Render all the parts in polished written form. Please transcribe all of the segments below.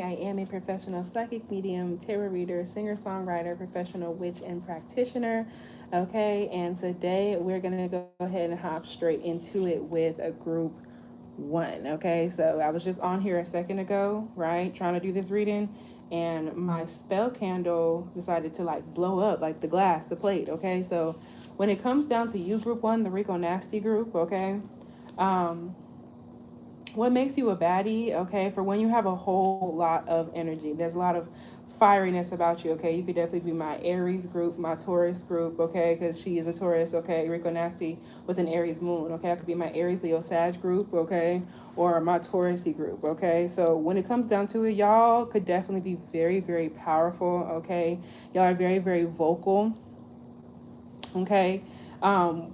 I am a professional psychic medium, tarot reader, singer songwriter, professional witch, and practitioner. Okay, and today we're going to go ahead and hop straight into it with a group one. Okay, so I was just on here a second ago, right, trying to do this reading, and my spell candle decided to like blow up, like the glass, the plate. Okay, so when it comes down to you, group one, the Rico Nasty group, okay, um, what makes you a baddie? Okay, for when you have a whole lot of energy, there's a lot of fieriness about you. Okay, you could definitely be my Aries group, my Taurus group. Okay, because she is a Taurus. Okay, Rico Nasty with an Aries moon. Okay, I could be my Aries Leo Sag group. Okay, or my Taurusy group. Okay, so when it comes down to it, y'all could definitely be very, very powerful. Okay, y'all are very, very vocal. Okay,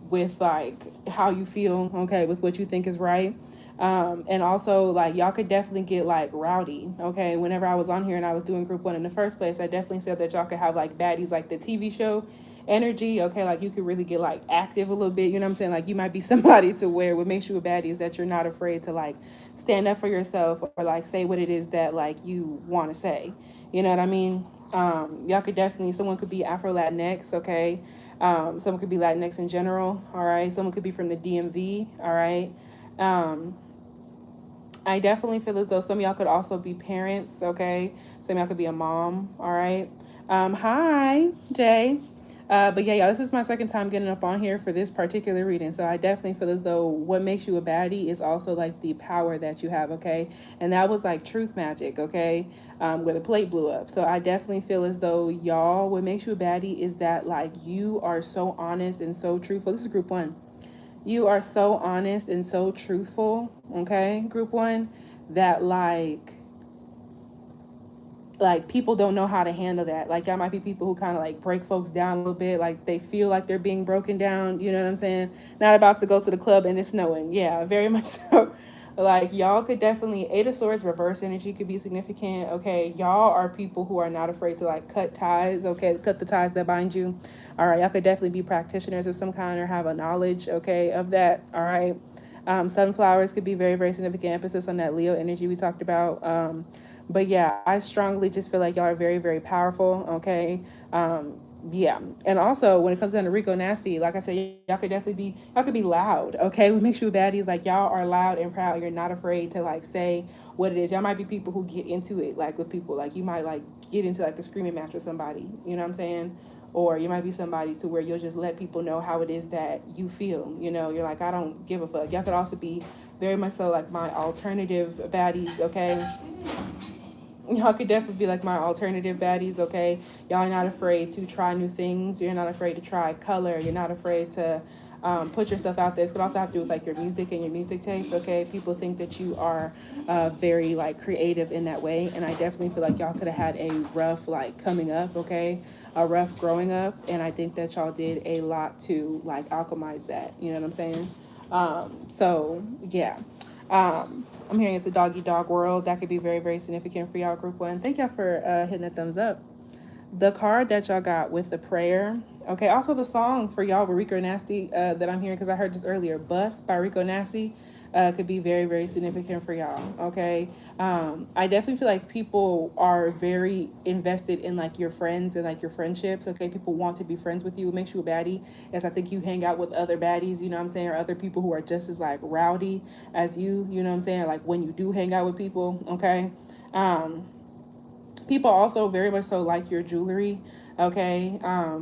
with like how you feel. Okay, with what you think is right. And also like y'all could definitely get like rowdy. Okay, whenever I was on here and I was doing group one in the first place, I definitely said that y'all could have like baddies like the TV show energy. Okay, like you could really get like active a little bit. You know what I'm saying? Like you might be somebody to where what makes you a baddie is that you're not afraid to like stand up for yourself or like say what it is that like you want to say. You know what I mean? Y'all could definitely, someone could be Afro Latinx. Okay, someone could be Latinx in general. All right, someone could be from the DMV. All right. um, I definitely feel as though some of y'all could also be parents, okay? Some of y'all could be a mom, all right? Hi, Jay. But yeah, this is my second time getting up on here for this particular reading. So I definitely feel as though what makes you a baddie is also like the power that you have, okay? And that was like truth magic, okay? Where the plate blew up. So I definitely feel as though y'all, what makes you a baddie is that like you are so honest and so truthful. This is group one. You are so honest and so truthful, okay, group one, that like people don't know how to handle that. Like y'all might be people who kind of like break folks down a little bit, like they feel like they're being broken down, you know what I'm saying? Not about to go to the club and it's snowing. Yeah, very much so. Like y'all could definitely, Eight of Swords reverse energy could be significant. Okay, y'all are people who are not afraid to like cut ties. Okay, cut the ties that bind you. All right, y'all could definitely be practitioners of some kind or have a knowledge, okay, of that. All right. Sunflowers could be very, very significant emphasis on that Leo energy we talked about. But yeah, I strongly just feel like y'all are very, very powerful. Okay. Yeah. And also when it comes down to Rico Nasty, like I said, y'all could be loud. Okay. What makes you a baddie is like y'all are loud and proud. You're not afraid to like say what it is. Y'all might be people who get into it like with people. Like you might like get into like a screaming match with somebody. You know what I'm saying? Or you might be somebody to where you'll just let people know how it is that you feel. You know, you're like, I don't give a fuck. Y'all could also be very much so like my alternative baddies, okay? Y'all could definitely be like my alternative baddies, okay? Y'all are not afraid to try new things. You're not afraid to try color. You're not afraid to put yourself out there. This could also have to do with like your music and your music taste, okay? People think that you are very like creative in that way, and I definitely feel like y'all could have had a rough like coming up, okay? A rough growing up, and I think that y'all did a lot to like alchemize that. You know what I'm saying? So yeah. I'm hearing it's a doggy dog world. That could be very, very significant for y'all, group one. Thank y'all for hitting that thumbs up. The card that y'all got with the prayer. Okay, also the song for y'all with Rico Nasty that I'm hearing because I heard this earlier. Bus by Rico Nasty could be very, very significant for y'all. Okay. I definitely feel like people are very invested in like your friends and like your friendships. Okay. People want to be friends with you. It makes you a baddie. As I think you hang out with other baddies, you know what I'm saying, or other people who are just as like rowdy as you know what I'm saying? Or, like when you do hang out with people, okay. Um, People also very much so like your jewelry, okay.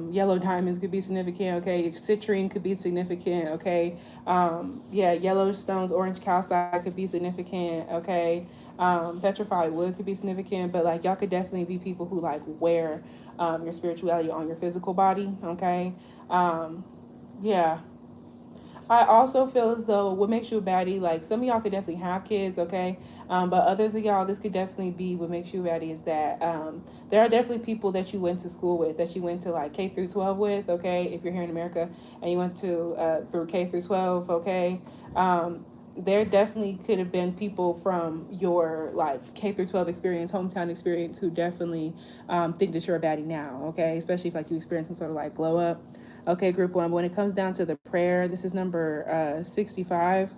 Yellow diamonds could be significant, okay. Citrine could be significant, okay. Yeah, yellow stones, orange calcite could be significant, okay. Petrified wood could be significant, but like y'all could definitely be people who like wear your spirituality on your physical body, okay. Yeah, I also feel as though what makes you a baddie, like some of y'all could definitely have kids, okay? But others of y'all, this could definitely be what makes you a baddie is that there are definitely people that you went to school with, that you went to like K through 12 with, okay? If you're here in America and you went to through K through 12, okay? There definitely could have been people from your like K through 12 experience, hometown experience, who definitely think that you're a baddie now, okay? Especially if like you experience some sort of like glow up. Okay, group one. When it comes down to the prayer, this is number 65.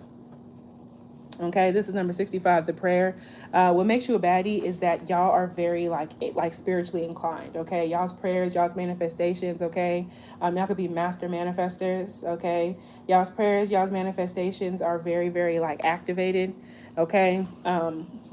Okay, this is number 65, the prayer. What makes you a baddie is that y'all are very like spiritually inclined. Okay, y'all's prayers, y'all's manifestations. Okay, y'all could be master manifestors. Okay, y'all's prayers, y'all's manifestations are very very like activated. Okay,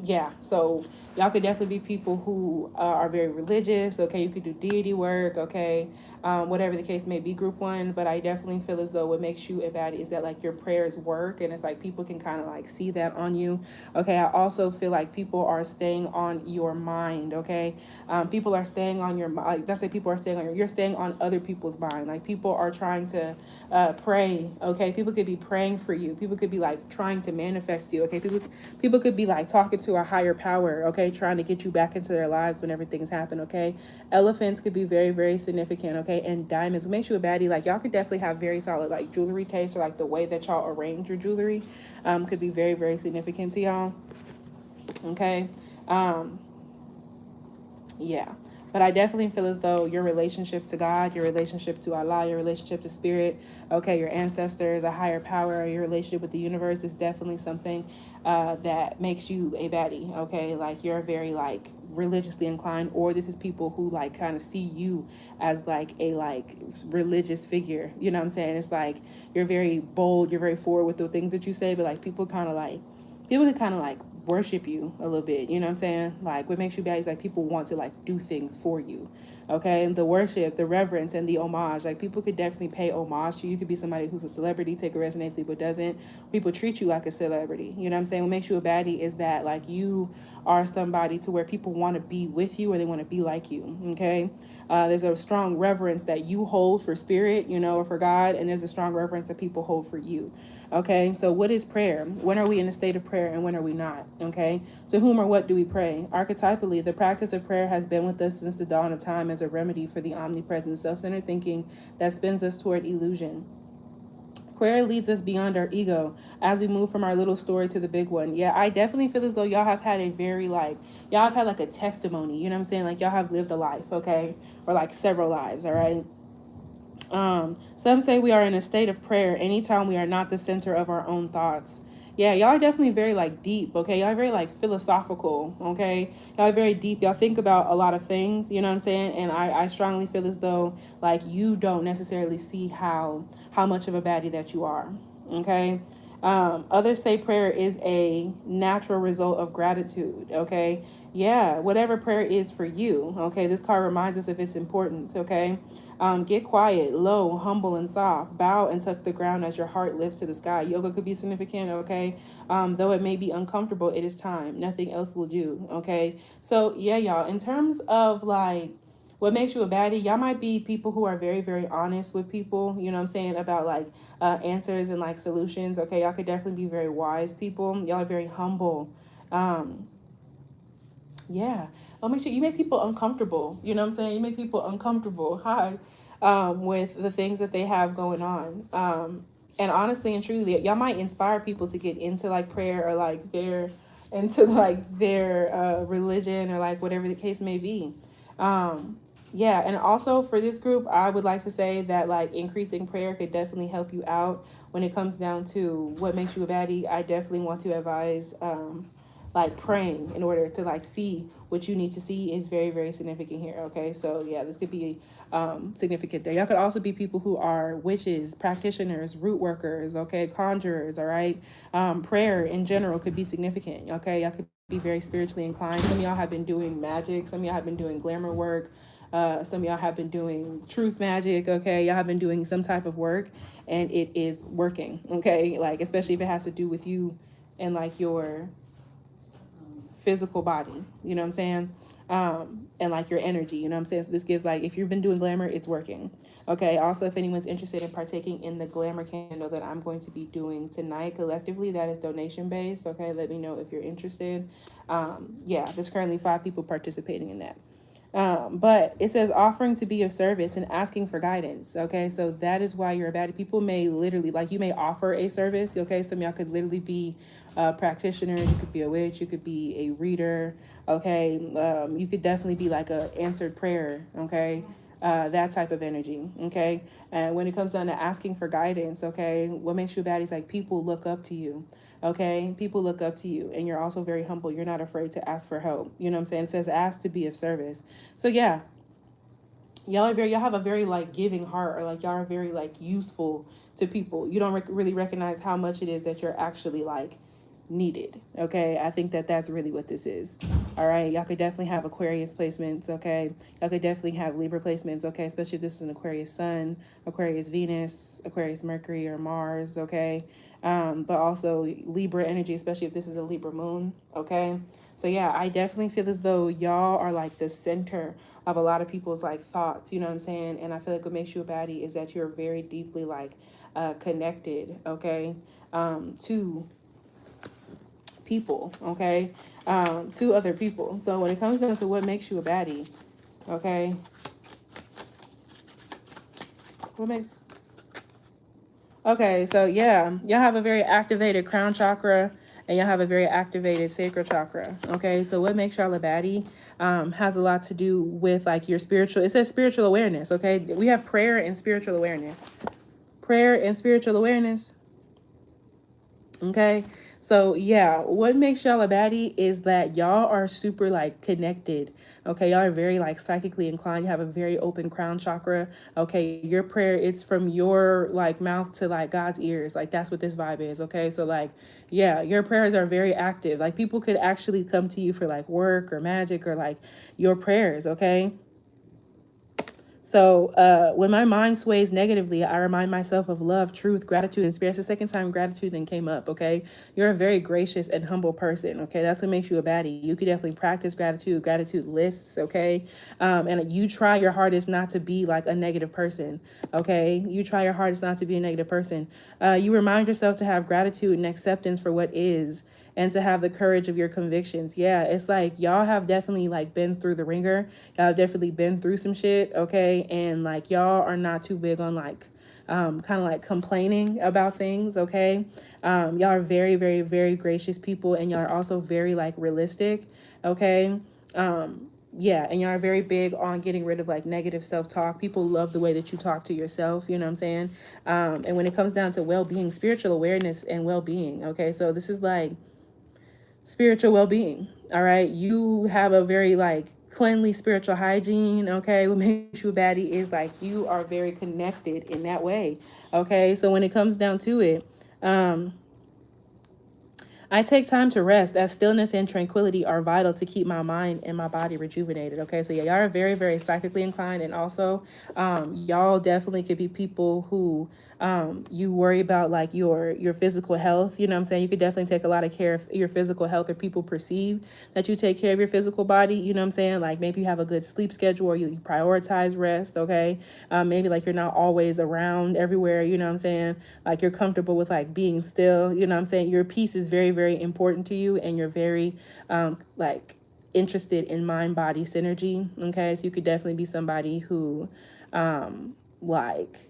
yeah. So y'all could definitely be people who are very religious. Okay, you could do deity work. Okay, whatever the case may be, group one. But I definitely feel as though what makes you a baddie is that like your prayers work, and it's like people can kind of like see that on you. Okay, I also feel like people are staying on your mind. Okay, people are staying on your mind. Like, that's like people are staying on you're staying on other people's mind. Like people are trying to pray. Okay, people could be praying for you. People could be like trying to manifest you. Okay, people could be like talking to a higher power. Okay, trying to get you back into their lives when everything's happened. Okay, elephants could be very very significant. Okay, and diamonds makes you a baddie. Like y'all could definitely have very solid like jewelry taste, or like the way that y'all arrange your jewelry could be very very significant to y'all. Okay, um, yeah. But I definitely feel as though your relationship to God, your relationship to Allah, your relationship to spirit, okay, your ancestors, a higher power, your relationship with the universe is definitely something that makes you a baddie. Okay, like you're very like religiously inclined, or this is people who like kind of see you as like a like religious figure. You know what I'm saying? It's like you're very bold, you're very forward with the things that you say, but like people can kind of like worship you a little bit. You know what I'm saying? Like what makes you bad is like people want to like do things for you. Okay, and the worship, the reverence, and the homage. Like people could definitely pay homage to you. You could be somebody who's a celebrity, take a residency, but doesn't. People treat you like a celebrity. You know what I'm saying? What makes you a baddie is that like you are somebody to where people want to be with you, or they want to be like you. Okay, there's a strong reverence that you hold for spirit, you know, or for God, and there's a strong reverence that people hold for you. Okay, so what is prayer? When are we in a state of prayer and when are we not? Okay, to whom or what do we pray? Archetypally, the practice of prayer has been with us since the dawn of time as a remedy for the omnipresent self-centered thinking that spins us toward illusion. Prayer leads us beyond our ego as we move from our little story to the big one. Yeah, I definitely feel as though y'all have had a very like, y'all have had like a testimony, you know what I'm saying? Like y'all have lived a life, okay? Or like several lives, all right? Some say we are in a state of prayer anytime we are not the center of our own thoughts. Yeah, y'all are definitely very like deep, okay? Y'all are very like philosophical, okay? Y'all are very deep. Y'all think about a lot of things, you know what I'm saying? And I strongly feel as though like you don't necessarily see how much of a baddie that you are, okay? Others say prayer is a natural result of gratitude, okay? Yeah, whatever prayer is for you, okay? This card reminds us of its importance, okay? Get quiet, low, humble, and soft. Bow and tuck the ground as your heart lifts to the sky. Yoga could be significant, okay? Though it may be uncomfortable, it is time. Nothing else will do, okay? So, yeah, y'all, in terms of like, what makes you a baddie, y'all might be people who are very very honest with people, you know what I'm saying, about like answers and like solutions. Okay, y'all could definitely be very wise people. Y'all are very humble. um yeah, I'll make sure you make people uncomfortable, you know what I'm saying, you make people uncomfortable, hi, with the things that they have going on. And honestly and truly, y'all might inspire people to get into like prayer, or like their into like their religion, or like whatever the case may be. um yeah, and also for this group, I would like to say that like increasing prayer could definitely help you out when it comes down to what makes you a baddie. I definitely want to advise like praying in order to like see what you need to see is very very significant here. Okay, so yeah, this could be significant there. Y'all could also be people who are witches, practitioners, root workers, okay, conjurers. All right, prayer in general could be significant. Okay, y'all could be very spiritually inclined. Some of y'all have been doing magic, some of y'all have been doing glamour work, some of y'all have been doing truth magic. Okay, y'all have been doing some type of work and it is working. Okay, like especially if it has to do with you and like your physical body, you know what I'm saying? And like your energy, you know what I'm saying? So this gives like, if you've been doing glamour, it's working. Okay, also if anyone's interested in partaking in the glamour candle that I'm going to be doing tonight collectively, that is donation based. Okay, let me know if you're interested. Yeah, there's currently 5 people participating in that. But it says offering to be of service and asking for guidance. Okay, so that is why you're a baddie. People may literally, like, you may offer a service. Okay, some of y'all could literally be practitioners. You could be a witch. You could be a reader. Okay, you could definitely be like a answered prayer. Okay, that type of energy. Okay, and when it comes down to asking for guidance, okay, what makes you a baddie is like people look up to you. Okay, people look up to you, and you're also very humble. You're not afraid to ask for help. You know what I'm saying? It says ask to be of service. So yeah, y'all have a very like giving heart, or like y'all are very like useful to people. You don't really recognize how much it is that you're actually like needed. Okay, I think that that's really what this is. All right, y'all could definitely have Aquarius placements. Okay, y'all could definitely have Libra placements. Okay, especially if this is an Aquarius Sun, Aquarius Venus, Aquarius Mercury, or Mars. Okay, but also Libra energy, especially if this is a Libra moon. Okay, so yeah, I definitely feel as though y'all are like the center of a lot of people's like thoughts. You know what I'm saying? And I feel like what makes you a baddie is that you're very deeply like connected. Okay, to people, okay, to other people. So when it comes down to what makes you a baddie, okay, what makes, okay, so yeah, y'all have a very activated crown chakra, and y'all have a very activated sacral chakra. Okay, so what makes y'all a baddie has a lot to do with like your spiritual, it says spiritual awareness. Okay, we have prayer and spiritual awareness. Prayer and spiritual awareness. Okay, so yeah, what makes y'all a baddie is that y'all are super like connected. Okay, y'all are very like psychically inclined. You have a very open crown chakra. Okay, your prayer, it's from your like mouth to like God's ears. Like that's what this vibe is. Okay, so like yeah, your prayers are very active. Like people could actually come to you for like work or magic or like your prayers. Okay. So when my mind sways negatively, I remind myself of love, truth, gratitude, and spirit. It's the second time gratitude then came up, okay? You're a very gracious and humble person, okay? That's what makes you a baddie. You could definitely practice gratitude lists, okay? And you try your hardest not to be like a negative person, okay? You try your hardest not to be a negative person. You remind yourself to have gratitude and acceptance for what is, and to have the courage of your convictions. Yeah, it's like y'all have definitely like been through the ringer. Y'all have definitely been through some shit, okay? And like y'all are not too big on like kind of like complaining about things, okay? Y'all are very, very, very gracious people, and y'all are also very like realistic, okay? Yeah, and y'all are very big on getting rid of like negative self-talk. People love the way that you talk to yourself, you know what I'm saying? And when it comes down to well-being, spiritual awareness and well-being, okay? So this is like spiritual well-being. All right, you have a very like cleanly spiritual hygiene. Okay, what makes you a baddie is like you are very connected in that way. Okay, so when it comes down to it, I take time to rest, as stillness and tranquility are vital to keep my mind and my body rejuvenated. Okay, so yeah, y'all are very, very psychically inclined, and also y'all definitely could be people who you worry about like your physical health. You know what I'm saying? You could definitely take a lot of care of your physical health, or people perceive that you take care of your physical body. You know what I'm saying? Like maybe you have a good sleep schedule, or you prioritize rest. Okay, maybe like you're not always around everywhere. You know what I'm saying? Like you're comfortable with like being still. You know what I'm saying? Your peace is very, very important to you, and you're very like interested in mind body synergy. Okay, so you could definitely be somebody who like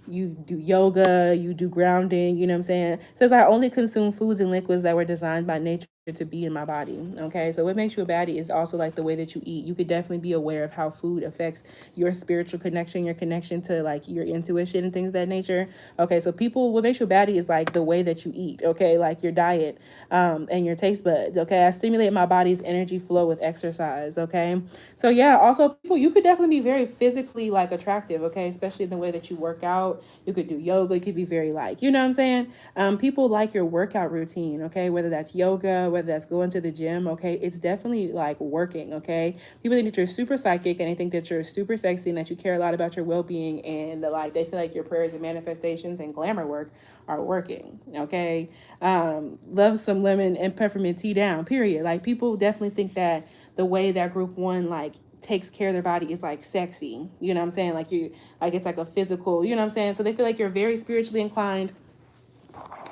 you do yoga, you do grounding, you know what I'm saying? It says I only consume foods and liquids that were designed by nature to be in my body. Okay, so what makes you a baddie is also like the way that you eat. You could definitely be aware of how food affects your spiritual connection, your connection to like your intuition and things of that nature. Okay, so people, what makes you a baddie is like the way that you eat. Okay, like your diet and your taste buds. Okay, I stimulate my body's energy flow with exercise. Okay, so yeah, also people, you could definitely be very physically like attractive. Okay, especially in the way that you work out. You could do yoga. You could be very like, you know what I'm saying? People like your workout routine. Okay, whether that's yoga, whether that's going to the gym. Okay, it's definitely like working. Okay, people think that you're super psychic, and they think that you're super sexy, and that you care a lot about your well-being, and like they feel like your prayers and manifestations and glamour work are working. Okay, love some lemon and peppermint tea down, period. Like people definitely think that the way that group one like takes care of their body is like sexy, you know what I'm saying? Like you, like it's like a physical, you know what I'm saying? So they feel like you're very spiritually inclined.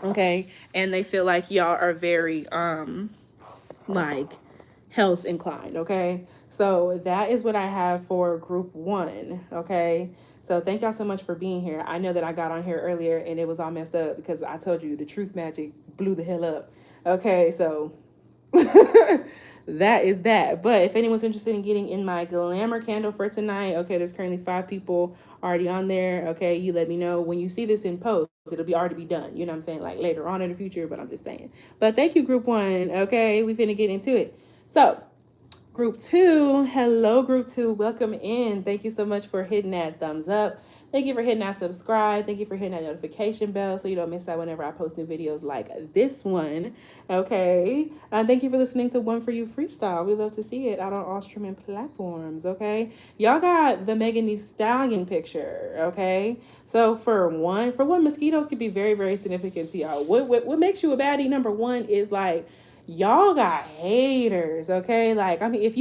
Okay, and they feel like y'all are very like health inclined. Okay, so that is what I have for group one. Okay, so thank y'all so much for being here. I know that I got on here earlier and it was all messed up because I told you the truth magic blew the hell up. Okay, so that is that. But if anyone's interested in getting in my glamour candle for tonight, okay, there's currently 5 people already on there. Okay, you let me know when you see this in post. It'll be already be done. You know what I'm saying? Like later on in the future, but I'm just saying. But thank you, group one. Okay, we finna get into it. So group two, hello, group two, welcome in. Thank you so much for hitting that thumbs up. Thank you for hitting that subscribe. Thank you for hitting that notification bell so you don't miss out whenever I post new videos like this one. Okay. Thank you for listening to One For You Freestyle. We love to see it out on all streaming platforms. Okay. Y'all got the Megan Thee Stallion picture. Okay. So for one, mosquitoes can be very, very significant to y'all. What makes you a baddie? Number one is like, y'all got haters, okay? Like, I mean, if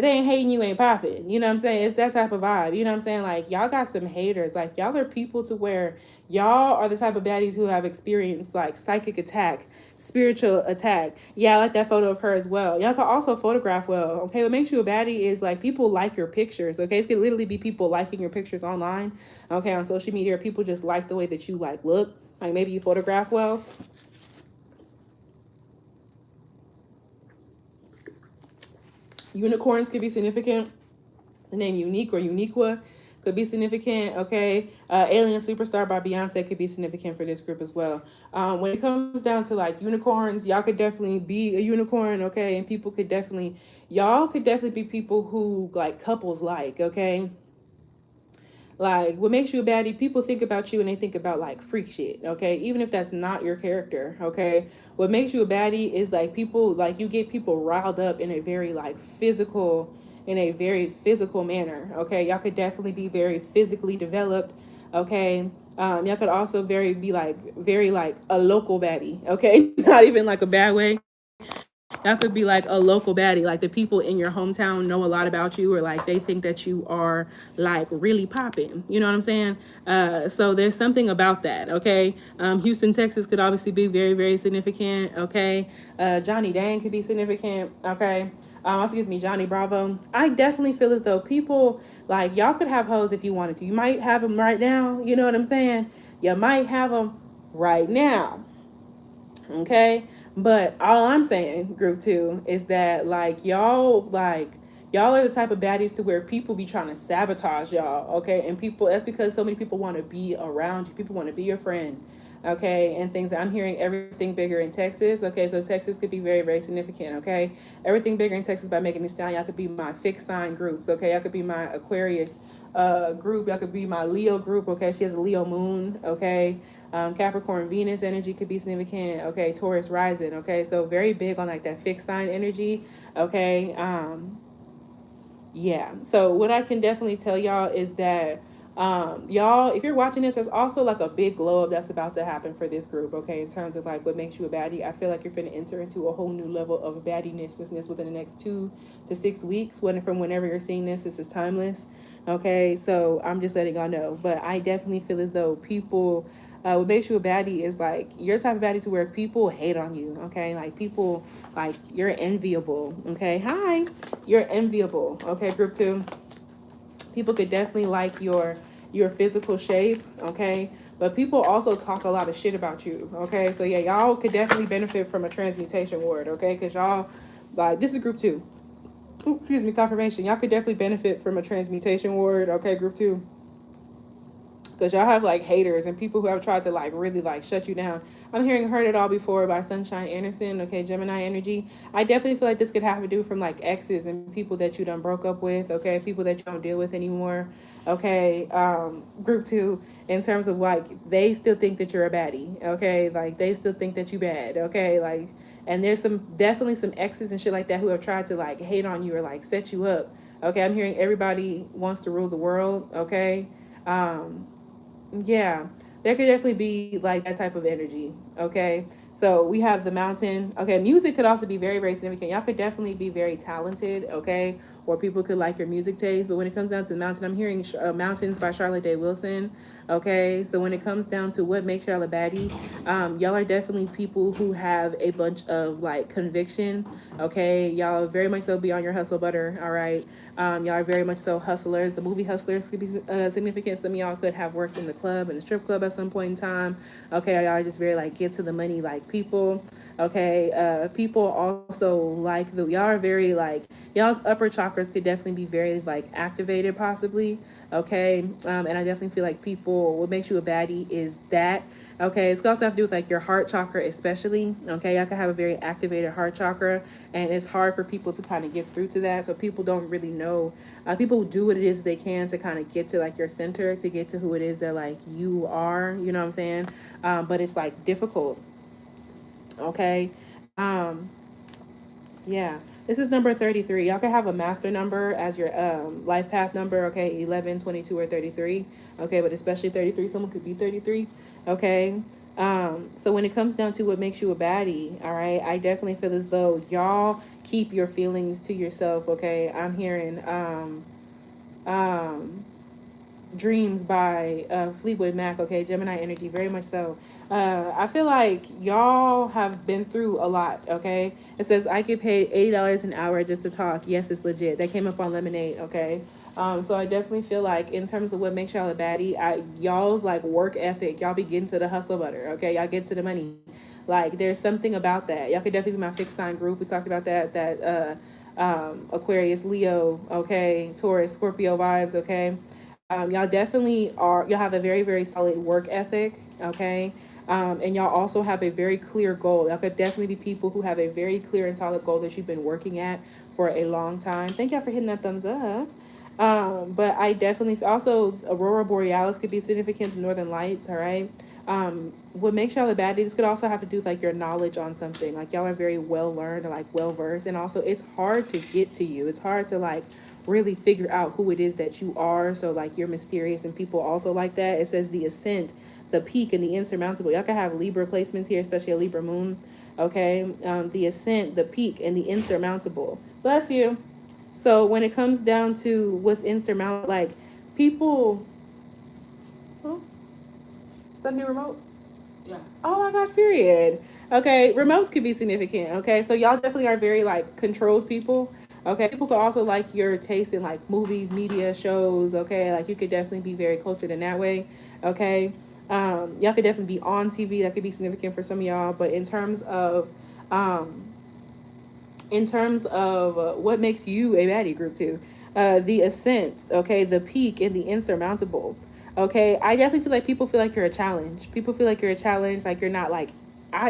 they ain't hating, you ain't popping. You know what I'm saying? It's that type of vibe. You know what I'm saying? Like, y'all got some haters. Like, y'all are people to where y'all are the type of baddies who have experienced like psychic attack, spiritual attack. Yeah, I like that photo of her as well. Y'all can also photograph well. Okay, what makes you a baddie is like people like your pictures. Okay, it's gonna literally be people liking your pictures online. Okay, on social media, people just like the way that you like look. Like maybe you photograph well. Unicorns could be significant. The name Unique or Uniqua could be significant. Okay. Alien Superstar by Beyonce could be significant for this group as well. When it comes down to like unicorns, y'all could definitely be a unicorn. Okay. And y'all could definitely be people who like couples like, okay. Like, what makes you a baddie? People think about you and they think about like freak shit, okay? Even if that's not your character, okay? What makes you a baddie is like people, like you get people riled up in a very like very physical manner, okay? Y'all could definitely be very physically developed, okay? Y'all could also very like a local baddie, okay? Not even like a bad way. That could be like a local baddie. Like the people in your hometown know a lot about you, or like they think that you are like really popping. You know what I'm saying? So there's something about that. Okay. Houston, Texas could obviously be very, very significant. Okay. Johnny Dang could be significant. Okay. Excuse me, Johnny Bravo. I definitely feel as though people like y'all could have hoes if you wanted to. You might have them right now. You know what I'm saying? You might have them right now. Okay. But all I'm saying, group two, is that y'all are the type of baddies to where people be trying to sabotage y'all, okay? And that's because so many people want to be around you. People want to be your friend, okay? And things that I'm hearing everything bigger in Texas, okay? So Texas could be very, very significant, okay? Everything bigger in Texas by Megan Thee Stallion. Y'all could be my fixed sign groups, okay? Y'all could be my Aquarius group. Y'all could be my Leo group, okay? She has a Leo moon, okay? Capricorn Venus energy could be significant, okay? Taurus rising, okay? So very big on like that fixed sign energy, okay? Yeah. So what I can definitely tell y'all is that y'all, if you're watching this, there's also like a big glow up that's about to happen for this group, okay? In terms of like what makes you a baddie, I feel like you're finna enter into a whole new level of baddiness within the next 2 to 6 weeks. From whenever you're seeing this is timeless, okay? So I'm just letting y'all know. But I definitely feel as though people, what makes you a baddie is like you're the type of baddie to where people hate on you, okay? Like people, like you're enviable, okay? Hi, you're enviable, okay? Group two, people could definitely like your physical shape, okay? But people also talk a lot of shit about you, okay? So yeah, y'all could definitely benefit from a transmutation ward, okay? Because y'all, like, this is group two. Ooh, excuse me, confirmation. Y'all could definitely benefit from a transmutation ward, okay? Group two. Because y'all have like haters and people who have tried to like really like shut you down. I'm heard it all before by Sunshine Anderson, okay? Gemini energy. I definitely feel like this could have to do from like exes and people that you done broke up with, okay? People that you don't deal with anymore, okay? Group two, in terms of like they still think that you're a baddie, okay? Like they still think that you bad, okay? Like, and there's definitely some exes and shit like that who have tried to like hate on you or like set you up, okay? I'm hearing everybody wants to rule the world, okay? Yeah, there could definitely be like that type of energy. Okay. So we have the mountain. Okay. Music could also be very, very significant. Y'all could definitely be very talented. Okay. Or people could like your music taste. But when it comes down to the mountain, I'm hearing Mountains by Charlotte Day Wilson. Okay. So when it comes down to what makes y'all a baddie, y'all are definitely people who have a bunch of like conviction. Okay. Y'all very much so be on your hustle butter. All right. Y'all are very much so hustlers. The movie Hustlers could be significant. Some of y'all could have worked in the strip club at some point in time. Okay, y'all are just very like get to the money like people. Okay, people also like y'all are very like y'all's upper chakras could definitely be very like activated possibly. Okay, and I definitely feel like people what makes you a baddie is that. Okay, it's also have to do with like your heart chakra, especially. Okay, y'all can have a very activated heart chakra, and it's hard for people to kind of get through to that. So people don't really know. People do what it is they can to kind of get to like your center, to get to who it is that like you are. You know what I'm saying? But it's like difficult. Okay. Um, yeah. This is number 33. Y'all can have a master number as your life path number, okay? 11, 22, or 33. Okay, but especially 33. Someone could be 33. Okay. So when it comes down to what makes you a baddie, all right, I definitely feel as though y'all keep your feelings to yourself, okay? I'm hearing um Dreams by Fleetwood Mac, okay? Gemini energy, very much so. I feel like y'all have been through a lot, okay? It says, I get paid $80 an hour just to talk. Yes, it's legit. That came up on Lemonade, okay? So I definitely feel like in terms of what makes y'all a baddie, y'all's like work ethic, y'all be getting to the hustle butter, okay? Y'all get to the money. Like there's something about that. Y'all could definitely be my fixed sign group. We talked about that Aquarius, Leo, okay? Taurus, Scorpio vibes, okay? Y'all definitely are, y'all have a very, very solid work ethic, okay? And y'all also have a very clear goal. Y'all could definitely be people who have a very clear and solid goal that you've been working at for a long time. Thank y'all for hitting that thumbs up. But I definitely, also, Aurora Borealis could be significant, the Northern Lights, all right? What makes y'all a baddie, this could also have to do with like your knowledge on something. Like y'all are very well learned or like well versed. And also it's hard to get to you. It's hard to like really figure out who it is that you are. So like you're mysterious and people also like that. It says the ascent, the peak, and the insurmountable. Y'all can have Libra placements here, especially a Libra moon. Okay. The ascent, the peak, and the insurmountable. Bless you. So when it comes down to what's insurmountable, like people, oh, is that a new remote? Yeah. Oh my gosh, period. Okay, remotes could be significant. Okay, so y'all definitely are very like controlled people. Okay, people could also like your taste in like movies, media, shows. Okay, like you could definitely be very cultured in that way. Okay, y'all could definitely be on TV. That could be significant for some of y'all. But um, in terms of what makes you a baddie group too, the ascent, okay, the peak, and the insurmountable. Okay, I definitely feel like people feel like you're a challenge. People feel like you're a challenge, like you're not like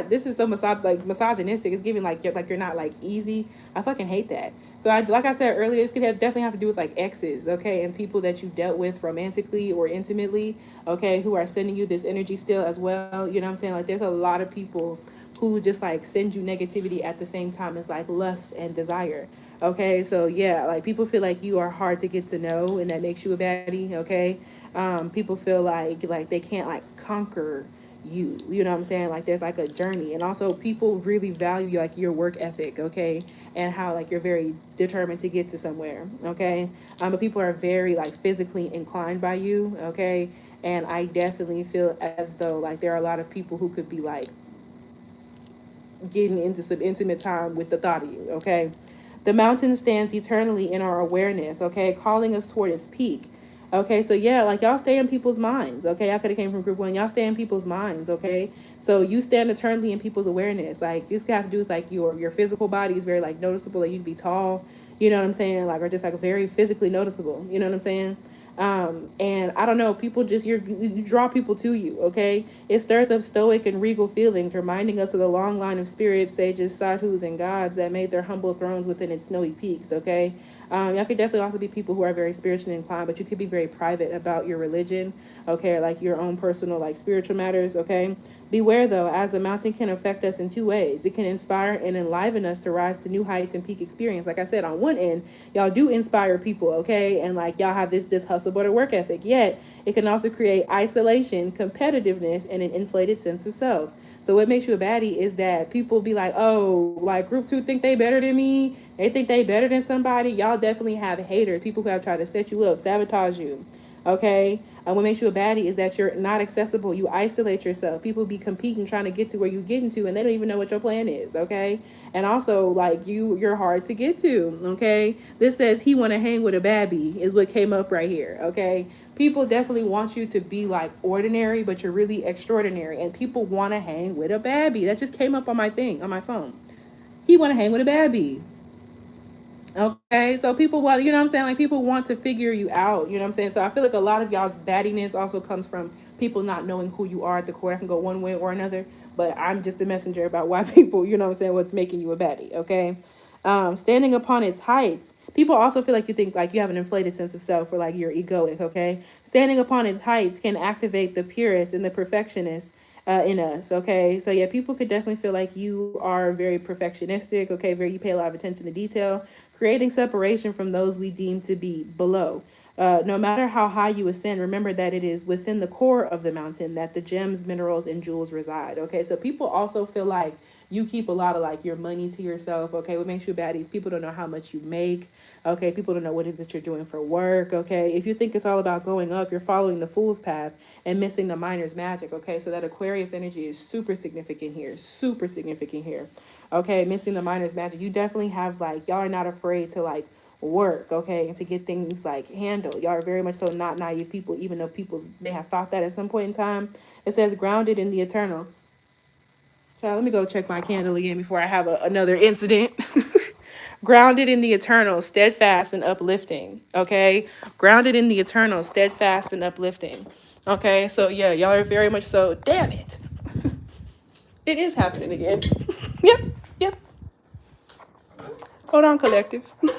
this is so misogynistic. It's giving like you're not like easy. I fucking hate that. So I like I said earlier, this could definitely have to do with like exes, okay, and people that you dealt with romantically or intimately, okay, who are sending you this energy still as well. You know what I'm saying? Like there's a lot of people who just like send you negativity at the same time as like lust and desire. Okay, so yeah, like people feel like you are hard to get to know, and that makes you a baddie. Okay, people feel like they can't like conquer you. You know what I'm saying? Like there's like a journey, and also people really value like your work ethic. Okay, and how like you're very determined to get to somewhere. Okay, but people are very like physically inclined by you. Okay, and I definitely feel as though like there are a lot of people who could be like getting into some intimate time with the thought of you, okay? The mountain stands eternally in our awareness, okay, calling us toward its peak. Okay, so yeah, like y'all stay in people's minds, okay? I could have came from group one. Y'all stay in people's minds, okay? So you stand eternally in people's awareness. Like this got to do with like your physical body is very like noticeable. Like you can be tall, you know what I'm saying? Like or just like very physically noticeable. You know what I'm saying? And I don't know, people just you draw people to you, okay? It stirs up stoic and regal feelings, reminding us of the long line of spirits, sages, sadhus, and gods that made their humble thrones within its snowy peaks, okay? Y'all could definitely also be people who are very spiritually inclined, but you could be very private about your religion, okay, or like your own personal like spiritual matters, okay? Beware though, as the mountain can affect us in two ways. It can inspire and enliven us to rise to new heights and peak experience. Like I said, on one end, y'all do inspire people, okay? And like y'all have this hustle butter work ethic. Yet it can also create isolation, competitiveness, and an inflated sense of self. So what makes you a baddie is that people be like, oh, like group two think they better than me. They think they better than somebody. Y'all definitely have haters, people who have tried to set you up, sabotage you. Okay, what makes you a baddie is that you're not accessible. You isolate yourself. People be competing, trying to get to where you're getting to, and they don't even know what your plan is. Okay, and also like you're hard to get to. Okay, this says he want to hang with a baddie is what came up right here. Okay, people definitely want you to be like ordinary, but you're really extraordinary, and people want to hang with a baddie. That just came up on my thing on my phone. He want to hang with a baddie. Okay, so people want, you know what I'm saying? Like people want to figure you out, you know what I'm saying? So I feel like a lot of y'all's baddiness also comes from people not knowing who you are at the core. I can go one way or another, but I'm just a messenger about why people, you know what I'm saying, what's making you a baddie, okay? Standing upon its heights. People also feel like you think like you have an inflated sense of self or like you're egoic, okay? Standing upon its heights can activate the purist and the perfectionist in us. Okay, so yeah, people could definitely feel like you are very perfectionistic. Okay, very you pay a lot of attention to detail, creating separation from those we deem to be below. No matter how high you ascend, remember that it is within the core of the mountain that the gems, minerals, and jewels reside. Okay, so people also feel like you keep a lot of like your money to yourself. Okay, what makes you baddies? People don't know how much you make. Okay, people don't know what it is that you're doing for work. Okay, if you think it's all about going up, you're following the fool's path and missing the miner's magic. Okay, so that Aquarius energy is super significant here. Super significant here. Okay, missing the miner's magic. You definitely have like, y'all are not afraid to like work, okay, and to get things like handled. Y'all are very much so not naive people, even though people may have thought that at some point in time. It says grounded in the eternal. Child, let me go check my candle again before I have another incident. Grounded in the eternal, steadfast and uplifting. Okay, grounded in the eternal, steadfast and uplifting. Okay, so yeah, y'all are very much so. Damn it, it is happening again. Yep, yep. Hold on, collective. Is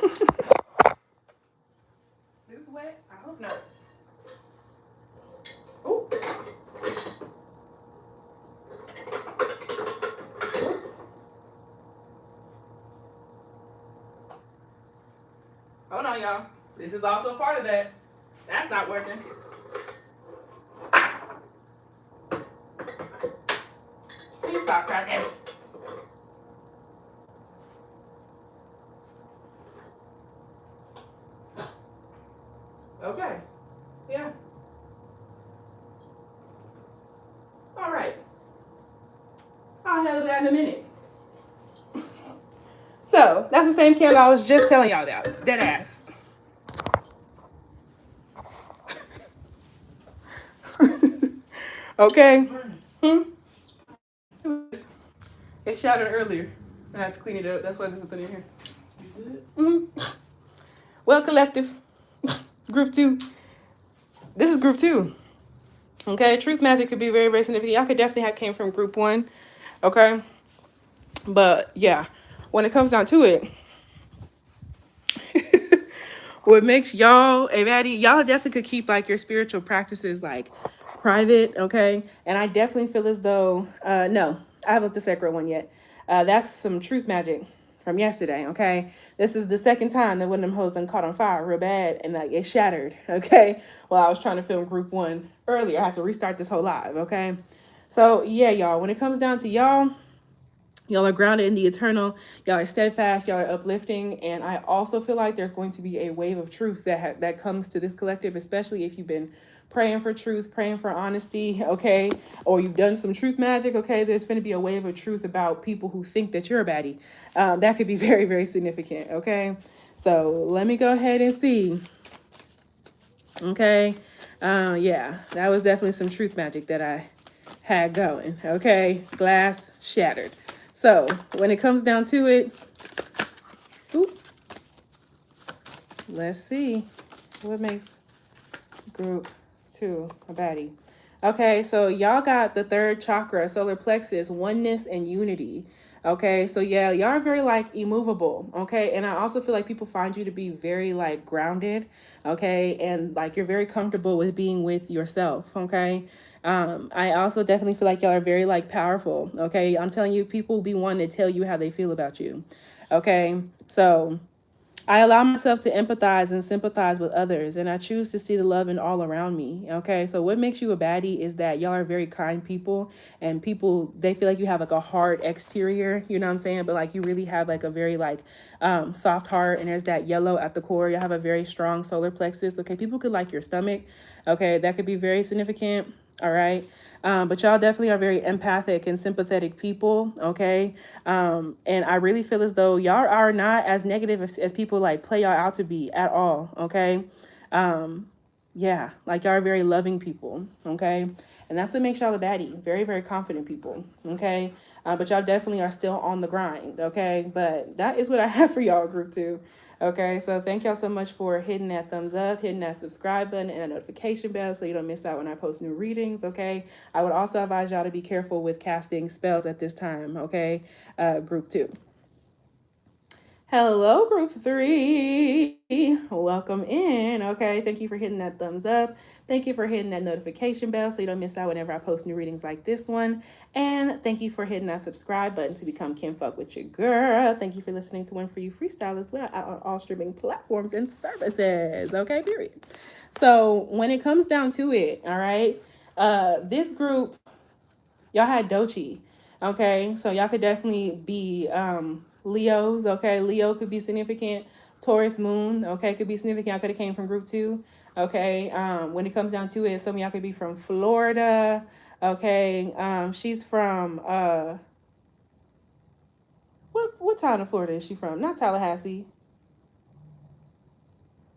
this wet? I hope not. Oh, hold on, y'all. This is also a part of that. That's not working. Please stop cracking. Okay. Yeah. All right. I'll handle that in a minute. So that's the same candle I was just telling y'all about. Dead ass. Okay. Hmm? It shattered earlier. I had to clean it up. That's why there's something in here. Mm-hmm. Well, collective. Group 2. This is group 2. Okay. Truth magic could be very, very significant. Y'all could definitely have came from group 1. Okay. But yeah, when it comes down to it, what makes y'all a baddie, y'all definitely could keep like your spiritual practices like private, okay? And I definitely feel as though, no, I haven't looked the sacred one yet. That's some truth magic from yesterday, okay? This is the second time that one of them hoes done caught on fire real bad and like it shattered, okay? While I was trying to film group 1 earlier. I had to restart this whole live, okay? So yeah, y'all, when it comes down to y'all are grounded in the eternal. Y'all are steadfast. Y'all are uplifting. And I also feel like there's going to be a wave of truth that comes to this collective, especially if you've been praying for truth, praying for honesty, okay? Or you've done some truth magic, okay? There's going to be a wave of truth about people who think that you're a baddie. That could be very, very significant, okay? So let me go ahead and see. Okay. Yeah, that was definitely some truth magic that I had going, okay? Glass shattered. So when it comes down to it, let's see what makes group 2 a baddie. Okay, so y'all got the 3rd chakra, solar plexus, oneness and unity. Okay, so yeah, y'all are very like immovable. Okay, and I also feel like people find you to be very like grounded. Okay, and like you're very comfortable with being with yourself. Okay, I also definitely feel like y'all are very like powerful. Okay, I'm telling you, people will be wanting to tell you how they feel about you. Okay, so I allow myself to empathize and sympathize with others, and I choose to see the love in all around me. Okay, so what makes you a baddie is that y'all are very kind people, and people, they feel like you have like a hard exterior, you know what I'm saying? But like you really have like a very like soft heart, and there's that yellow at the core. You have a very strong solar plexus. Okay, people could like your stomach. Okay, that could be very significant. All right. But y'all definitely are very empathic and sympathetic people, okay? And I really feel as though y'all are not as negative as people like play y'all out to be at all, okay? Yeah, like y'all are very loving people, okay? And that's what makes y'all a baddie. Very, very confident people, okay? But y'all definitely are still on the grind, okay? But that is what I have for y'all, group two. Okay, so thank y'all so much for hitting that thumbs up, hitting that subscribe button, and a notification bell so you don't miss out when I post new readings, okay? I would also advise y'all to be careful with casting spells at this time, okay? Group two. Hello, group three. Welcome in. Okay, thank you for hitting that thumbs up. Thank you for hitting that notification bell so you don't miss out whenever I post new readings like this one. And thank you for hitting that subscribe button to become kinfolk with your girl. Thank you for listening to One For You Freestyle as well, out on all streaming platforms and services. Okay, period. So when it comes down to it, all right, this group, y'all had Dochi. Okay, so y'all could definitely be Leos. Okay, Leo could be significant. Taurus moon, okay, could be significant. Y'all could have came from group two. Okay, when it comes down to it, some of y'all could be from Florida. Okay, she's from what town in Florida is she from? Not Tallahassee.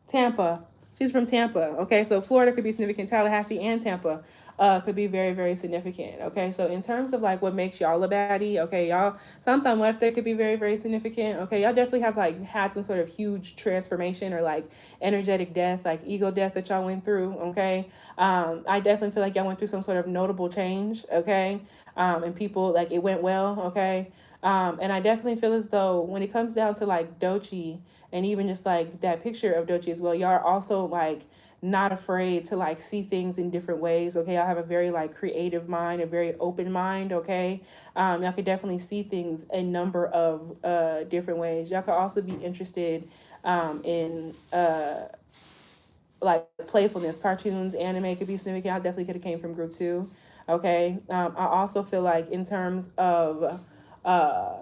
Tampa. She's from Tampa. Okay, so Florida could be significant. Tallahassee and Tampa could be very, very significant. Okay, so in terms of like what makes y'all a baddie, okay, y'all, something left there could be very, very significant. Okay, y'all definitely have like had some sort of huge transformation or like energetic death, like ego death that y'all went through. Okay, I definitely feel like y'all went through some sort of notable change. Okay, and people like it went well. Okay, and I definitely feel as though when it comes down to like Dochi and even just like that picture of Dochi as well, y'all are also like not afraid to like see things in different ways. Okay, y'all have a very like creative mind, a very open mind. Okay, y'all could definitely see things a number of different ways. Y'all could also be interested in like playfulness, cartoons, anime could be significant. I definitely could have came from group two. Okay, I also feel like in terms of uh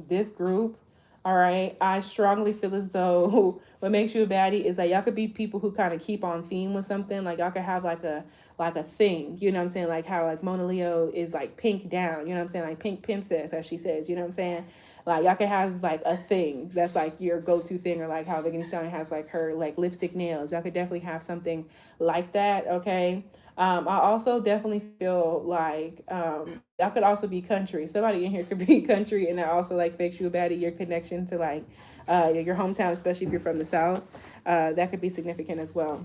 this group, all right, I strongly feel as though what makes you a baddie is that y'all could be people who kind of keep on theme with something. Like y'all could have like a thing, you know what I'm saying? Like how like Mona Leo is like pink down, you know what I'm saying? Like pink princess, as she says, you know what I'm saying? Like y'all could have like a thing that's like your go-to thing, or like how Megan Thee Stallion has like her like lipstick nails. Y'all could definitely have something like that, okay? I also definitely feel like y'all could also be country. Somebody in here could be country, and that also like makes you a baddie. Your connection to like your hometown, especially if you're from the South, that could be significant as well.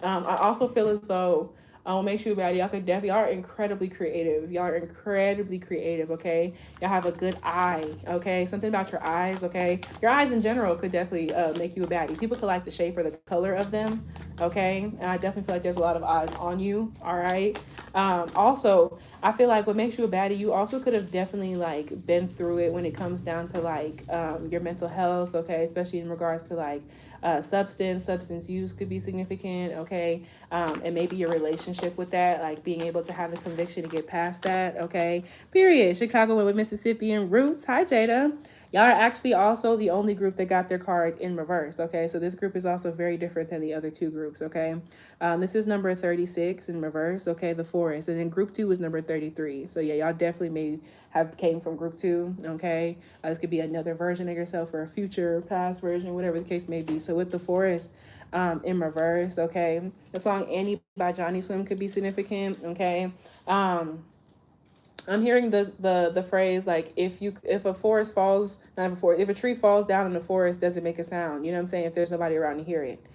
I also feel as though what makes you a baddie, y'all could definitely, y'all are incredibly creative. Y'all are incredibly creative, okay? Y'all have a good eye, okay? Something about your eyes, okay? Your eyes in general could definitely make you a baddie. People could like the shape or the color of them, okay? And I definitely feel like there's a lot of eyes on you, all right? Also, I feel like what makes you a baddie, you also could have definitely like been through it when it comes down to like your mental health, okay? Especially in regards to like substance use could be significant, okay? And maybe your relationship with that, like being able to have the conviction to get past that, okay? Period. Chicago with Mississippian roots. Hi, Jada. Y'all are actually also the only group that got their card in reverse, okay? So this group is also very different than the other two groups, okay? This is number 36 in reverse, okay? The forest. And then group two is number 33. So yeah, y'all definitely may have came from group two, okay? This could be another version of yourself or a future past version, whatever the case may be. So with the forest in reverse, okay? The song Annie by Johnny Swim could be significant, okay? I'm hearing the phrase like if a forest falls, not a forest, if a tree falls down in the forest, does it make a sound? You know what I'm saying? If there's nobody around to hear it.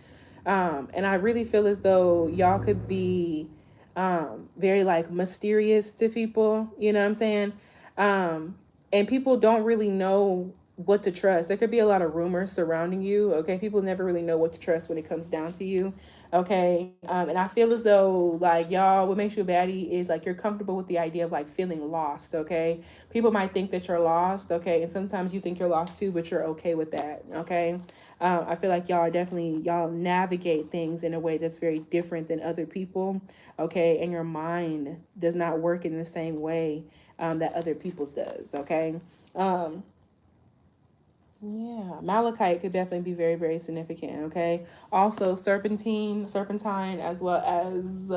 And I really feel as though y'all could be very like mysterious to people, you know what I'm saying? And people don't really know what to trust. There could be a lot of rumors surrounding you. Okay, people never really know what to trust when it comes down to you. Okay, and I feel as though like y'all, what makes you a baddie is like you're comfortable with the idea of like feeling lost. Okay, people might think that you're lost. Okay, and sometimes you think you're lost too, but you're okay with that. Okay, I feel like y'all are definitely y'all navigate things in a way that's very different than other people. Okay, and your mind does not work in the same way that other people's does. Okay. Um, yeah, malachite could definitely be very, very significant. Okay. Also, serpentine, as well as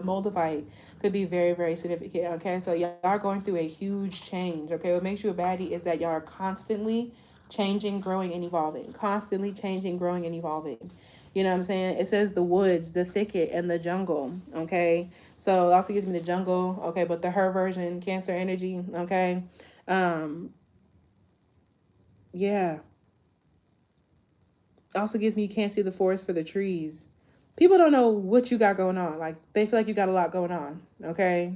moldavite could be very, very significant. Okay. So y'all are going through a huge change. Okay. What makes you a baddie is that y'all are constantly changing, growing, and evolving. Constantly changing, growing, and evolving. You know what I'm saying? It says the woods, the thicket, and the jungle. Okay. So it also gives me the jungle. Okay. But the her version, Cancer energy. Okay. Um, yeah, also gives me you can't see the forest for the trees. People don't know what you got going on. Like they feel like you got a lot going on. Okay.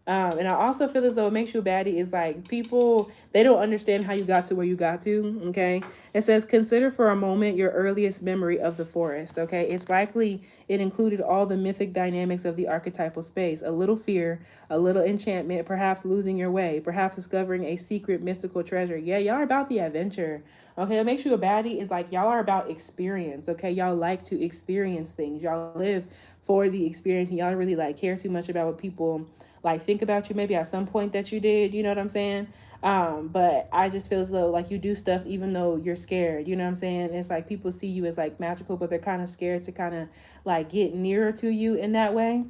And I also feel as though it makes you a baddie is like people, they don't understand how you got to where you got to. Okay. It says, consider for a moment your earliest memory of the forest. Okay. It's likely it included all the mythic dynamics of the archetypal space, a little fear, a little enchantment, perhaps losing your way, perhaps discovering a secret mystical treasure. Yeah, y'all are about the adventure. Okay. What makes you a baddie is like y'all are about experience. Okay. Y'all like to experience things. Y'all live for the experience and y'all don't really like care too much about what people like think about you maybe at some point that you did, you know what I'm saying? But I just feel as though like you do stuff even though you're scared, you know what I'm saying? It's like people see you as like magical, but they're kind of scared to kind of like get nearer to you in that way.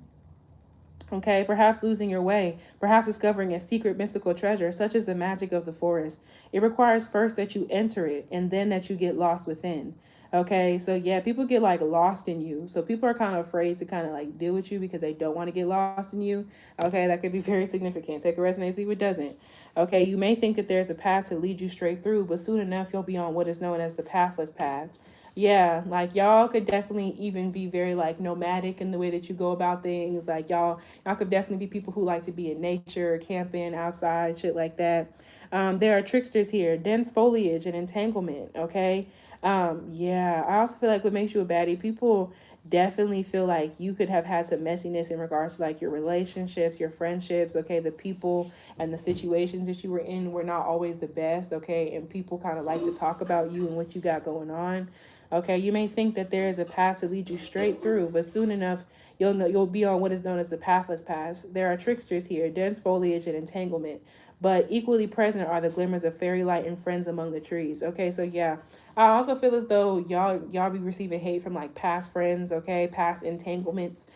Okay, perhaps losing your way, perhaps discovering a secret mystical treasure, such as the magic of the forest. It requires first that you enter it and then that you get lost within. Okay, so yeah, people get like lost in you. So people are kind of afraid to kind of like deal with you because they don't want to get lost in you. Okay, that could be very significant. Take a resonate, see what doesn't. Okay, you may think that there's a path to lead you straight through, but soon enough, you'll be on what is known as the pathless path. Yeah, like y'all could definitely even be very like nomadic in the way that you go about things. Like y'all could definitely be people who like to be in nature, camping, outside, shit like that. There are tricksters here, dense foliage and entanglement. Okay. Yeah, I also feel like what makes you a baddie, people definitely feel like you could have had some messiness in regards to like your relationships, your friendships. Okay. The people and the situations that you were in were not always the best. Okay. And people kind of like to talk about you and what you got going on. Okay, you may think that there is a path to lead you straight through, but soon enough, you'll know you'll be on what is known as the pathless path. There are tricksters here, dense foliage and entanglement, but equally present are the glimmers of fairy light and friends among the trees. Okay, so yeah, I also feel as though y'all be receiving hate from like past friends. Okay, past entanglements.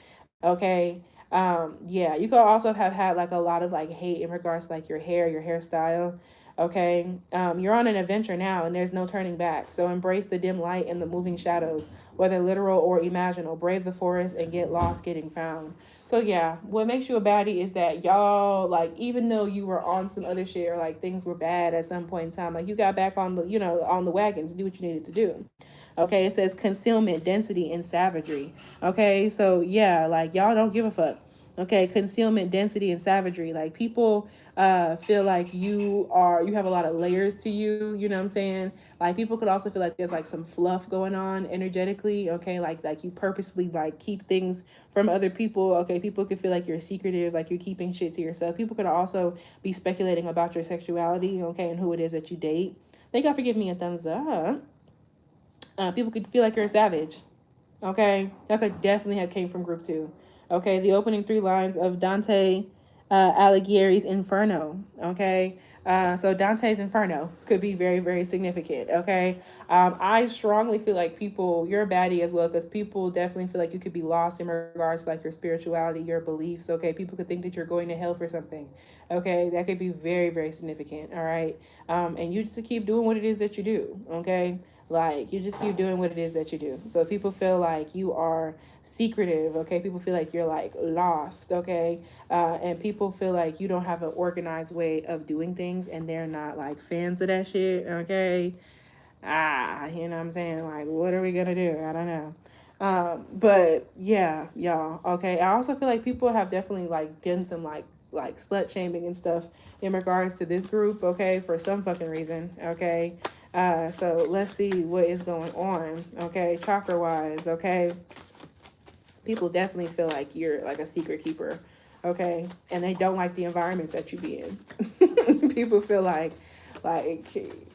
Okay. Yeah, you could also have had like a lot of like hate in regards to like your hair, your hairstyle. Okay. You're on an adventure now and there's no turning back. So embrace the dim light and the moving shadows, whether literal or imaginal. Brave the forest and get lost getting found. So yeah, what makes you a baddie is that y'all like even though you were on some other shit or like things were bad at some point in time, like you got back on the on the wagon to do what you needed to do. Okay, it says concealment, density, and savagery. Okay, so yeah, like y'all don't give a fuck. Okay, concealment, density, and savagery. Like people feel like you have a lot of layers to you, you know what I'm saying? Like people could also feel like there's like some fluff going on energetically, okay? Like you purposefully like keep things from other people. Okay, people could feel like you're secretive, like you're keeping shit to yourself. People could also be speculating about your sexuality, okay, and who it is that you date. Thank y'all for giving me a thumbs up. People could feel like you're a savage. Okay, that could definitely have came from group two. Okay, the opening three lines of Dante Alighieri's Inferno. Okay, so Dante's Inferno could be very, very significant. Okay, I strongly feel like people, you're a baddie as well, because people definitely feel like you could be lost in regards to like your spirituality, your beliefs. Okay, people could think that you're going to hell for something. Okay, that could be very, very significant. All right, and you just keep doing what it is that you do. Okay. Like you just keep doing what it is that you do. So people feel like you are secretive, okay? People feel like you're like lost, okay? And people feel like you don't have an organized way of doing things and they're not like fans of that shit, okay? You know what I'm saying? Like, what are we gonna do? I don't know. But yeah, y'all, okay? I also feel like people have definitely like done some like slut shaming and stuff in regards to this group, okay, for some fucking reason, okay. So let's see what is going on, okay, chakra wise, okay. People definitely feel like you're like a secret keeper, okay, and they don't like the environments that you be in. People feel like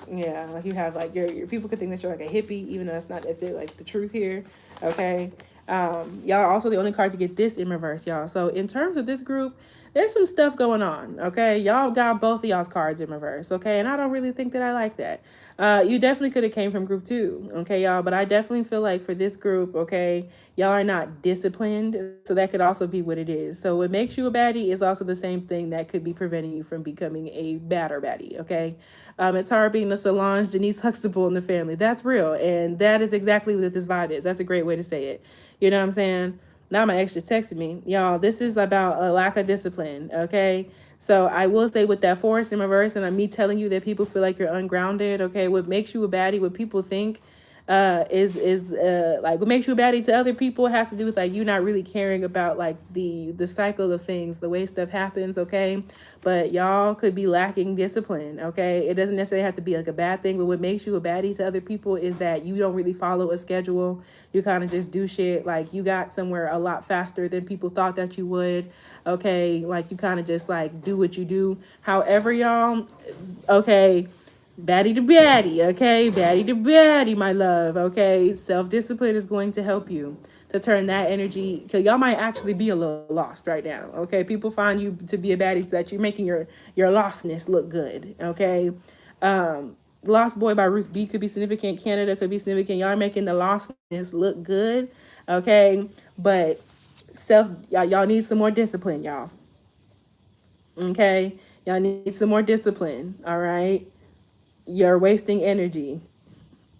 yeah, like you have like your people could think that you're like a hippie, even though that's not necessarily like the truth here, okay. Y'all are also the only card to get this in reverse, y'all. So in terms of this group, there's some stuff going on, okay. Y'all got both of y'all's cards in reverse, okay, and I don't really think that I like that. You definitely could have came from group 2, okay, y'all, but I definitely feel like for this group, okay, y'all are not disciplined, so that could also be what it is. So what makes you a baddie is also the same thing that could be preventing you from becoming a badder baddie, okay. It's hard being the Solange Denise Huxtable in the family. That's real, and that is exactly what this vibe is. That's a great way to say it. You know what I'm saying? Now my ex just texted me. Y'all, this is about a lack of discipline, okay? So I will say with that force in reverse and me telling you that people feel like you're ungrounded, okay? What makes you a baddie, what people think is like what makes you a baddie to other people has to do with like you not really caring about like the cycle of things, the way stuff happens, okay? But y'all could be lacking discipline, okay? It doesn't necessarily have to be like a bad thing, but what makes you a baddie to other people is that you don't really follow a schedule. You kind of just do shit like you got somewhere a lot faster than people thought that you would, okay? Like you kind of just like do what you do. However, y'all, okay, baddie to baddie, okay? Baddie to baddie, my love, okay? Self-discipline is going to help you to turn that energy, because y'all might actually be a little lost right now, okay? People find you to be a baddie so that you're making your lostness look good, okay? Lost Boy by Ruth B could be significant. Canada could be significant. Y'all are making the lostness look good, okay? But y'all need some more discipline, y'all, okay? Y'all need some more discipline, all right? You're wasting energy,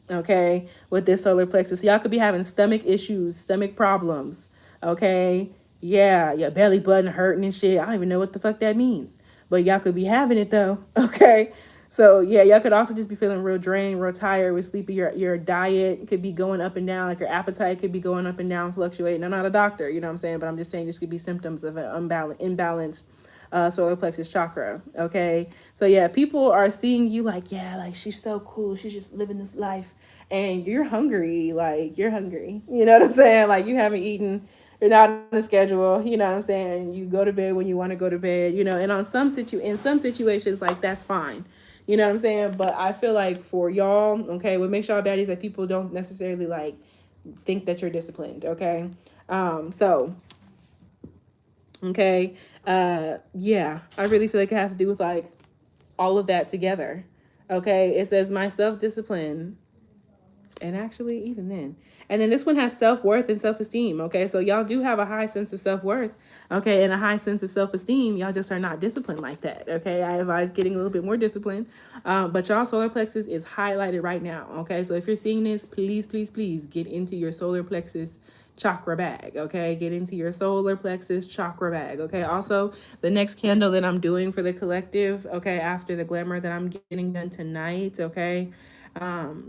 okay, with this solar plexus. Y'all could be having stomach issues, stomach problems, okay? Yeah, your belly button hurting and shit. I don't even know what the fuck that means. But y'all could be having it though, okay? So yeah, y'all could also just be feeling real drained, real tired, with sleepy. Your diet could be going up and down, like your appetite could be going up and down, fluctuating. I'm not a doctor, you know what I'm saying? But I'm just saying this could be symptoms of an imbalanced solar plexus chakra, okay? So yeah, people are seeing you like, yeah, like she's so cool, she's just living this life, and you're hungry, like you're hungry, you know what I'm saying? Like you haven't eaten, you're not on the schedule, you know what I'm saying? You go to bed when you want to go to bed, you know, and in some situations, like that's fine, you know what I'm saying? But I feel like for y'all, okay, what makes y'all baddies, like people don't necessarily like think that you're disciplined, okay? So okay, yeah, I really feel like it has to do with like all of that together, okay? It says my self-discipline, and actually even then, and then this one has self-worth and self-esteem, okay? So y'all do have a high sense of self-worth, okay, and a high sense of self-esteem. Y'all just are not disciplined like that, okay? I advise getting a little bit more discipline, but y'all solar plexus is highlighted right now, okay? So if you're seeing this, please, please, please get into your solar plexus chakra bag, okay? Get into your solar plexus chakra bag, okay? Also, the next candle that I'm doing for the collective, okay, after the glamour that I'm getting done tonight, okay,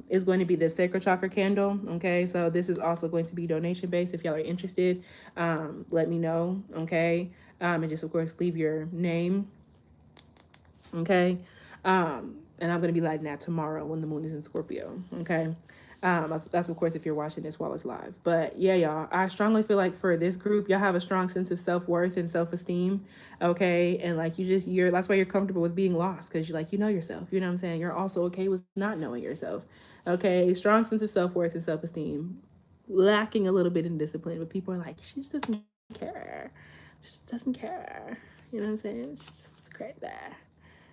is going to be the sacral chakra candle, okay? So this is also going to be donation based. If y'all are interested, let me know, okay? And just of course leave your name, okay? And I'm going to be lighting that tomorrow when the moon is in Scorpio, okay? That's of course if you're watching this while it's live. But yeah, y'all, I strongly feel like for this group, y'all have a strong sense of self-worth and self-esteem, okay? And like that's why you're comfortable with being lost, because you like, you know yourself, you know what I'm saying? You're also okay with not knowing yourself, okay? Strong sense of self-worth and self-esteem, lacking a little bit in discipline, but people are like, she just doesn't care. She just doesn't care. You know what I'm saying? She's just crazy.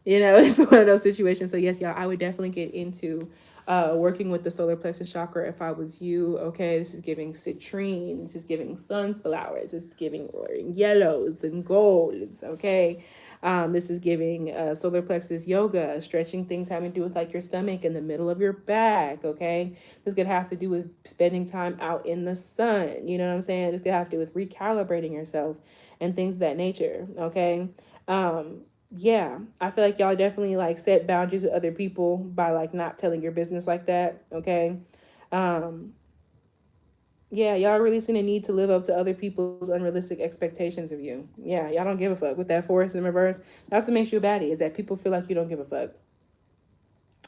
You know, it's one of those situations. So yes, y'all, I would definitely get into working with the solar plexus chakra if I was you. Okay, this is giving citrine, this is giving sunflowers, this is giving yellows and golds. Okay, this is giving solar plexus yoga, stretching things having to do with like your stomach and the middle of your back. Okay, this could have to do with spending time out in the sun. You know what I'm saying? This could have to do with recalibrating yourself and things of that nature. Okay. Yeah, I feel like y'all definitely like set boundaries with other people by like not telling your business like that, okay? Um, Yeah, y'all releasing a need to live up to other people's unrealistic expectations of you. Yeah, y'all don't give a fuck. With that force in reverse, that's what makes you a baddie, is that people feel like you don't give a fuck.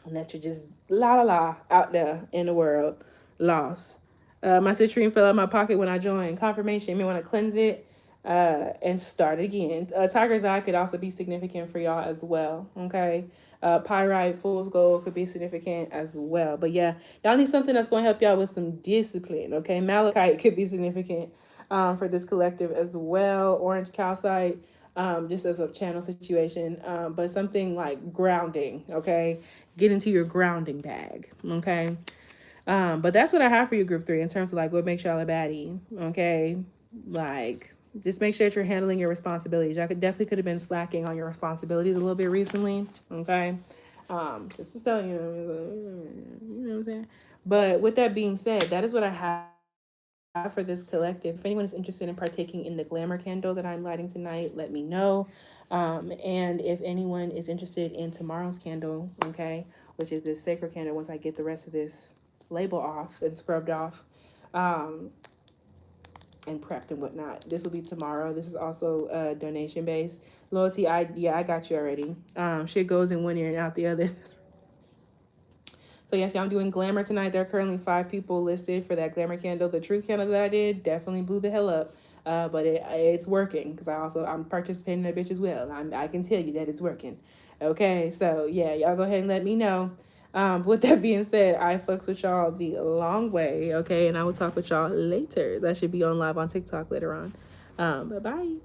And that you're just la la la out there in the world, lost. My citrine fell out of my pocket when I joined. Confirmation, you may want to cleanse it and start again. Tiger's Eye could also be significant for y'all as well, okay? Pyrite, Fool's Gold could be significant as well. But yeah, y'all need something that's going to help y'all with some discipline, okay? Malachite could be significant for this collective as well. Orange calcite, just as a channel situation, but something like grounding, okay? Get into your grounding bag, okay? But that's what I have for you, group 3, in terms of like what makes y'all a baddie, okay? Like, just make sure that you're handling your responsibilities. Y'all could have been slacking on your responsibilities a little bit recently, okay? Just to tell you, you know what I'm saying? But with that being said, that is what I have for this collective. If anyone is interested in partaking in the glamour candle that I'm lighting tonight, let me know. And if anyone is interested in tomorrow's candle, okay, which is this sacred candle, once I get the rest of this label off and scrubbed off, and prepped and whatnot, this will be tomorrow. This is also donation based. Loyalty, I got you already. Shit goes in one ear and out the other. So yes, y'all, I'm doing glamour tonight. There are currently 5 people listed for that glamour candle. The truth candle that I did definitely blew the hell up, but it's working because I'm participating in that bitch as well. I can tell you that it's working. Okay, so yeah, y'all go ahead and let me know. With that being said, I fucks with y'all the long way. Okay, and I will talk with y'all later. That should be on live on TikTok later on. Bye bye.